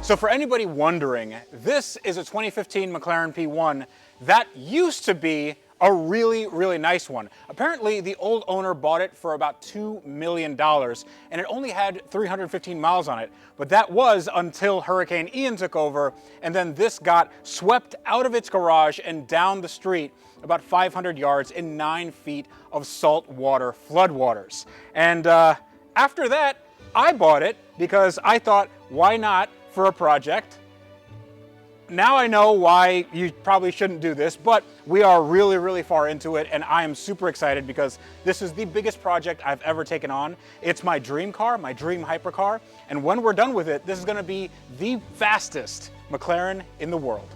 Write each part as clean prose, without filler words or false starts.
So for anybody wondering, this is a 2015 McLaren P1 that used to be a really, really nice one. Apparently, the old owner bought it for about $2 million, and it only had 315 miles on it. But that was until Hurricane Ian took over, and then this got swept out of its garage and down the street about 500 yards in 9 feet of saltwater floodwaters. And after that, I bought it because I thought, why not for a project? Now I know why you probably shouldn't do this, but we are really, really far into it, and I am super excited because this is the biggest project I've ever taken on. It's my dream car, my dream hypercar, and when we're done with it, this is going to be the fastest McLaren in the world.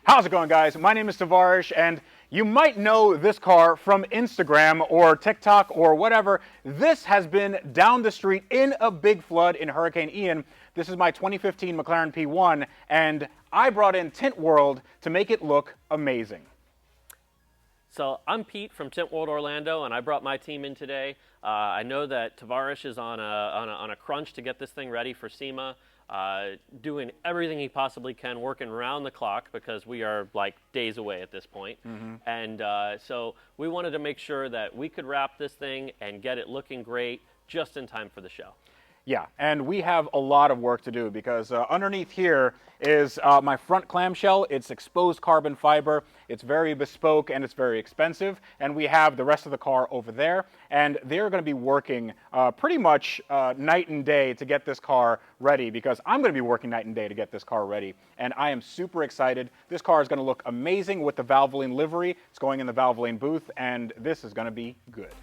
How's it going, guys? My name is Tavares, and you might know this car from Instagram or TikTok or whatever. This has been down the street in a big flood in Hurricane Ian. This is my 2015 McLaren P1, and I brought in Tint World to make it look amazing. So I'm Pete from Tint World Orlando, and I brought my team in today. I know that Tavares is on a crunch to get this thing ready for SEMA. Doing everything he possibly can, working around the clock because we are like days away at this point. And so we wanted to make sure that we could wrap this thing and get it looking great just in time for the show. Yeah, and we have a lot of work to do because underneath here is my front clamshell. It's exposed carbon fiber. It's very bespoke and it's very expensive. And we have the rest of the car over there. And they're going to be working pretty much night and day to get this car ready because I'm going to be working night and day to get this car ready. And I am super excited. This car is going to look amazing with the Valvoline livery. It's going in the Valvoline booth, and this is going to be good.